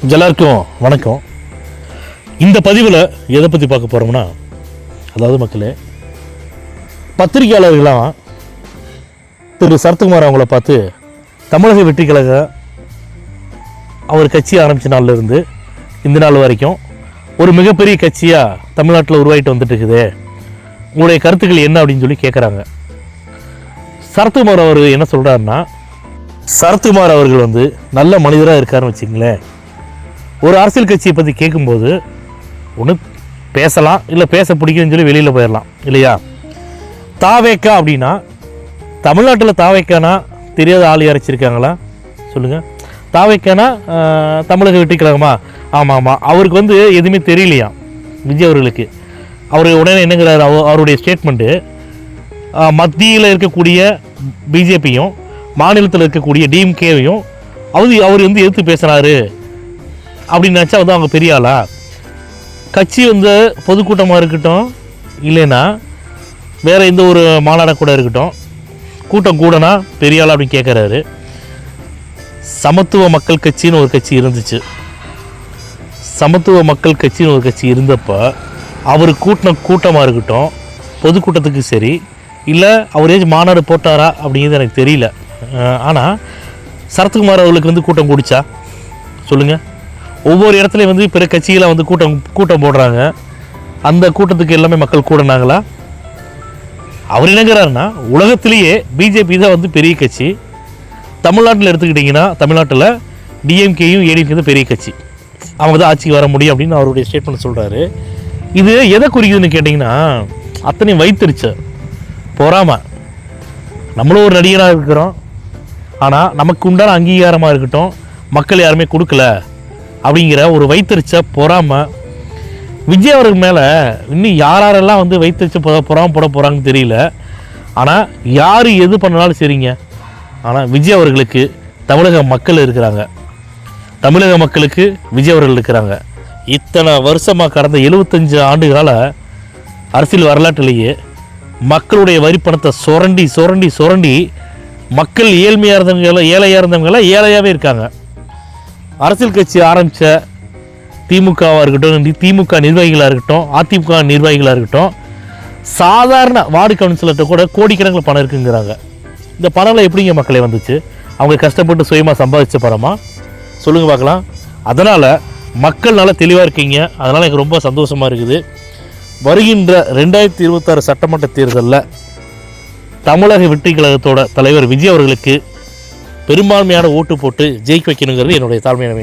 எல்லாருக்கும் வணக்கம். இந்த பதிவில் எதை பற்றி பார்க்க போகிறோம்னா, அதாவது மக்களே, பத்திரிகையாளர்களாம் திரு சரத்குமார் அவங்கள பார்த்து தமிழக வெற்றி கழக அவர் கட்சி ஆரம்பித்த நாள்லேருந்து இந்த நாள் வரைக்கும் ஒரு மிகப்பெரிய கட்சியாக தமிழ்நாட்டில் உருவாகிட்டு வந்துட்டு இருக்குது, உங்களுடைய கருத்துக்கள் என்ன அப்படின்னு சொல்லி கேட்குறாங்க. சரத்குமார் அவர் என்ன சொல்கிறாருன்னா, சரத்குமார் அவர்கள் நல்ல மனிதராக இருக்காருன்னு வச்சுங்களேன். ஒரு அரசியல் கட்சியை பற்றி கேட்கும்போது ஒன்று பேசலாம், இல்லை பேச பிடிக்குன்னு சொல்லி வெளியில் போயிடலாம் இல்லையா. தாவேக்கா அப்படின்னா, தமிழ்நாட்டில் தாவேக்கானா தெரியாத ஆள் இறைச்சிருக்காங்களா சொல்லுங்கள். தாவேக்கானா தமிழக வெற்றி கழகமா? ஆமாம், அவருக்கு எதுவுமே தெரியலையா விஜய் அவர்களுக்கு. அவர் உடனே என்னங்கிறார், அவருடைய ஸ்டேட்மெண்ட்டு, மத்தியில் இருக்கக்கூடிய பிஜேபியும் மாநிலத்தில் இருக்கக்கூடிய டிஎம்கேவையும் அவர் எதிர்த்து பேசுகிறாரு அப்படின்னு நினச்சா அவங்க பெரிய ஆளா? கட்சி பொதுக்கூட்டமாக இருக்கட்டும், இல்லைன்னா வேறு எந்த ஒரு மாநாடாக கூட இருக்கட்டும், கூட்டம் கூடனா பெரிய ஆளா அப்படின்னு கேட்குறாரு. சமத்துவ மக்கள் கட்சின்னு ஒரு கட்சி இருந்துச்சு. சமத்துவ மக்கள் கட்சின்னு ஒரு கட்சி இருந்தப்போ அவர் கூட்டமாக இருக்கட்டும், பொதுக்கூட்டத்துக்கு சரி, இல்லை அவர் மாநாடு போட்டாரா அப்படிங்கிறது எனக்கு தெரியல. ஆனால் சரத்குமார் அவர்களுக்கு கூட்டம் கூடிச்சா சொல்லுங்கள். ஒவ்வொரு இடத்துலையும் பிற கட்சிகளை கூட்டம் போடுறாங்க. அந்த கூட்டத்துக்கு எல்லாமே மக்கள் கூடினாங்களா? அவர் என்னங்கிறாருன்னா, உலகத்திலேயே பிஜேபி தான் பெரிய கட்சி. தமிழ்நாட்டில் எடுத்துக்கிட்டிங்கன்னா, தமிழ்நாட்டில் டிஎம்கேயும் ஏடிஎம்கே தான் பெரிய கட்சி, அவங்க தான் ஆட்சிக்கு வர முடியும் அப்படின்னு அவருடைய ஸ்டேட்மெண்ட் சொல்கிறாரு. இது எதை குறிக்குதுன்னு கேட்டிங்கன்னா, அத்தனையும் வைத்திருச்சு பொறாம. நம்மளும் ஒரு நடிகராக இருக்கிறோம், ஆனால் நமக்கு உண்டான அங்கீகாரமாக இருக்கட்டும் மக்கள் யாருமே கொடுக்கல அப்படிங்கிற ஒரு வைத்தறிச்ச பொறாம விஜய் அவருக்கு மேலே இன்னும் யாரெல்லாம் வைத்தறிச்ச பொறாம போட போகிறாங்கன்னு தெரியல. ஆனால் யார் எது பண்ணாலும் சரிங்க, ஆனால் விஜய் அவர்களுக்கு தமிழக மக்கள் இருக்கிறாங்க, தமிழக மக்களுக்கு விஜய் அவர்கள் இருக்கிறாங்க. இத்தனை வருஷமாக கடந்த 75 ஆண்டுகால அரசியல் வரலாற்றிலேயே மக்களுடைய வரி பணத்தை சுரண்டி சுரண்டி சுரண்டி மக்கள் ஏழ்மையாக இருந்தவங்க, ஏழையாக இருந்தவங்களாம் ஏழையாகவே இருக்காங்க. அரசியல் கட்சி ஆரம்பித்த திமுகவாக இருக்கட்டும், திமுக நிர்வாகிகளாக இருக்கட்டும், அதிமுக நிர்வாகிகளாக இருக்கட்டும், சாதாரண வார்டு கவுன்சிலர்கிட்ட கூட கோடிக்கணக்கில் பணம் இருக்குங்கிறாங்க. இந்த பணம்லாம் எப்படிங்க மக்களே வந்துச்சு? அவங்க கஷ்டப்பட்டு சுயமாக சம்பாதிச்ச பணமா சொல்லுங்கள் பார்க்கலாம். அதனால் மக்கள் நல்லா தெளிவாக இருக்கீங்க, அதனால் எனக்கு ரொம்ப சந்தோஷமாக இருக்குது. வருகின்ற 2026 சட்டமன்ற தேர்தலில் தமிழக வெற்றி கழகத்தோட தலைவர் விஜய் அவர்களுக்கு பெரும்பான்மையான ஓட்டு போட்டு ஜெயிக்க வைக்கணுங்கிறது என்னுடைய தாழ்மையான